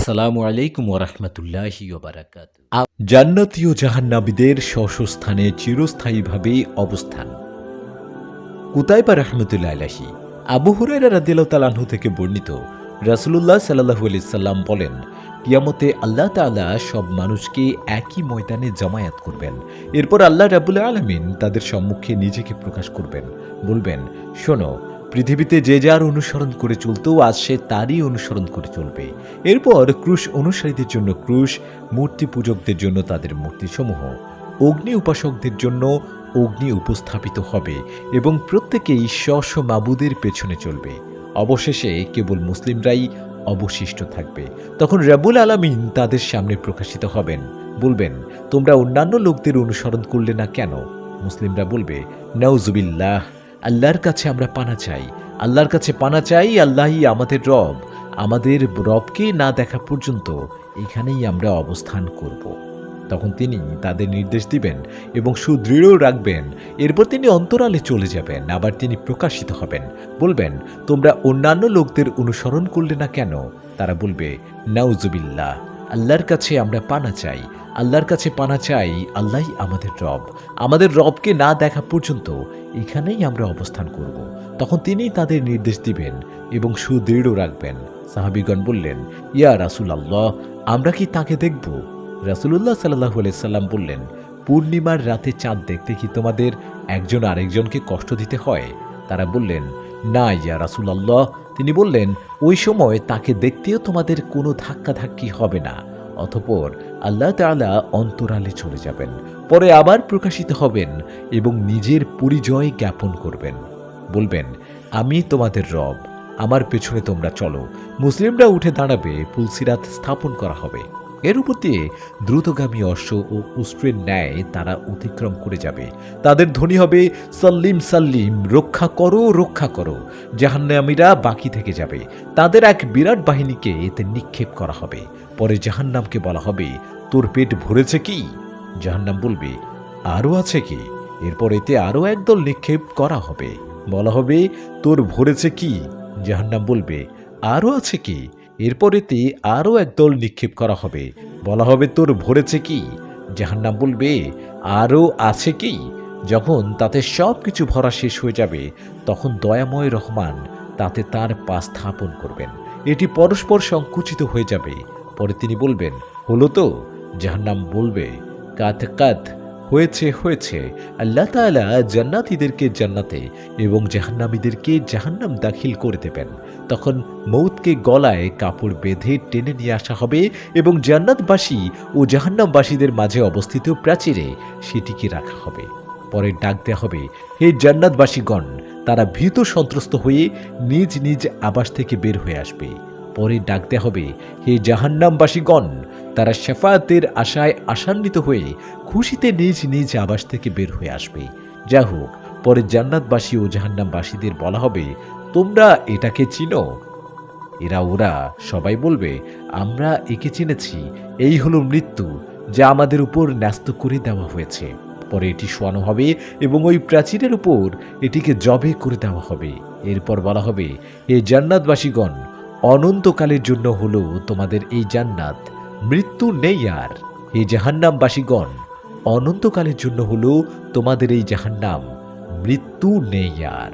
আসসালামু আলাইকুম ওরহমতুল্লাহি ওবারাকাতু। জান্নাতি ও জাহান্নামীদের স্বস্থানে চিরস্থায়ীভাবে অবস্থান। কুতাইবা রহমতুল্লাহ আলাইহি আবু হুরায়রা রাদিয়াল্লাহু তাআলা আনহু থেকে বর্ণিত, রাসূলুল্লাহ সাল্লাল্লাহু আলাইহি সাল্লাম বলেন, কিয়ামতে আল্লাহ তাআলা সব মানুষকে একই ময়দানে জামায়াত করবেন। এরপর আল্লাহ রাব্বুল আলামিন তাদের সম্মুখে নিজেকে প্রকাশ করবেন, বলবেন, শোনো, পৃথিবীতে যে যার অনুসরণ করে চলত আজ সে তারই অনুসরণ করে চলবে। এরপর ক্রুশ অনুসারীদের জন্য ক্রুশ, মূর্তি পূজকদের জন্য তাদের মূর্তিসমূহ, অগ্নি উপাসকদের জন্য অগ্নি উপস্থাপিত হবে এবং প্রত্যেকেই স্ব মাবুদের পেছনে চলবে। অবশেষে কেবল মুসলিমরাই অবশিষ্ট থাকবে। তখন রাব্বুল আলামিন তাদের সামনে প্রকাশিত হবেন, বলবেন, তোমরা অন্যান্য লোকদের অনুসরণ করলে না কেন? মুসলিমরা বলবে, নাউজুবিল্লাহ, আল্লাহর কাছে আমরা পানা চাই, আল্লাহর কাছে পানা চাই, আল্লাহই আমাদের রব, আমাদের রবকে না দেখা পর্যন্ত এখানেই আমরা অবস্থান করব। তখন তিনি তাদের নির্দেশ দিবেন এবং সুদৃঢ় রাখবেন। এরপর তিনি অন্তরালে চলে যাবেন, আবার তিনি প্রকাশিত হবেন, বলবেন, তোমরা অন্যান্য লোকদের অনুসরণ করলে না কেন? তারা বলবে, নাউজুবিল্লাহ, আল্লাহর কাছে আমরা পানা চাই, আল্লাহর কাছে পানা চাই, আল্লাহই আমাদের রব, আমাদের রবকে না দেখা পর্যন্ত এখানেই আমরা অবস্থান করব। তখন তিনি তাদের নির্দেশ দিবেন এবং সুদৃঢ় রাখবেন। সাহাবীগণ বললেন, ইয়া রাসূলুল্লাহ, আমরা কি তাকে দেখব? রাসূলুল্লাহ সাল্লাল্লাহু আলাইহি সাল্লাম বললেন, পূর্ণিমার রাতে চাঁদ দেখতে কি তোমাদের একজন আরেকজনকে কষ্ট দিতে হয়? তারা বললেন, না ইয়া রাসূলুল্লাহ। তিনি বললেন, ওই সময় তাকে দেখতেও তোমাদের কোনো ধাক্কাধাক্কি হবে না। অতঃপর আল্লাহ তাআলা অন্তরালে চলে যাবেন, পরে আবার প্রকাশিত হবেন এবং নিজের পরিচয় জ্ঞাপন করবেন, বলবেন, আমি তোমাদের রব, আমার পেছনে তোমরা চলো। মুসলিমরা উঠে দাঁড়াবে, পুলসিরাত স্থাপন করা হবে। এর উপর দিয়ে দ্রুতগামী অশ্ব ও উষ্ট্রের ন্যায় তারা অতিক্রম করে যাবে। তাদের ধ্বনি হবে, সাল্লিম সাল্লিম, রক্ষা করো রক্ষা করো। জাহান্নামীরা বাকি থেকে যাবে, তাদের এক বিরাট বাহিনীকে এতে নিক্ষেপ করা হবে। পরে জাহান্নামকে বলা হবে, তোর পেট ভরেছে কি? জাহান্নাম বলবে, আরও আছে কি? এরপর এতে আরও একদল নিক্ষেপ করা হবে, বলা হবে, তোর ভরেছে কি? জাহান্নাম বলবে, আরও আছে কি? এরপর এতে আরও একদল নিক্ষেপ করা হবে, বলা হবে, তোর ভরেছে কি? জাহান্নাম বলবে, আরও আছে কি? যখন তাতে সব কিছু ভরা শেষ হয়ে যাবে, তখন দয়াময় রহমান তাতে তার পা স্থাপন করবেন। এটি পরস্পর সংকুচিত হয়ে যাবে। পরে তিনি বলবেন, হলো তো? জাহান্নাম বলবে, কাত কাত, হয়েছে হয়েছে। আল্লাহ তাআলা জান্নাতীদেরকে জান্নাতে এবং জাহান্নামীদেরকে জাহান্নাম দাখিল করে দেবেন। তখন মৌতকে গলায় কাপড় বেঁধে টেনে নিয়ে আসা হবে এবং জান্নাতবাসী ও জাহান্নামবাসীদের মাঝে অবস্থিত প্রাচীরে সেটিকে রাখা হবে। পরে ডাক দেয়া হবে, হে জান্নাতবাসীগণ, তারা ভীত সন্ত্রস্ত হয়ে নিজ নিজ আবাস থেকে বের হয়ে আসবে। পরে ডাক দেয়া হবে, হে জাহান্নামবাসীগণ, তারা শাফায়াতের আশায় আশান্বিত হয়ে খুশিতে নিজ নিজ আবাস থেকে বের হয়ে আসবে। যা হোক, পরে জান্নাতবাসী ও জাহান্নামবাসীদের বলা হবে, তোমরা এটাকে চিনো? ওরা সবাই বলবে, আমরা একে চিনেছি, এই হলো মৃত্যু, যা আমাদের উপর ন্যস্ত করে দেওয়া হয়েছে। পরে এটি শোয়ানো হবে এবং ওই প্রাচীরের উপর এটিকে জবে করে দেওয়া হবে। এরপর বলা হবে, হে জান্নাতবাসীগণ, অনন্তকালের জন্য হলো তোমাদের এই জান্নাত, মৃত্যু নেই আর। হে জাহান্নামবাসীগণ, অনন্তকালের জন্য হলো তোমাদের এই জাহান্নাম, মৃত্যু নেই আর।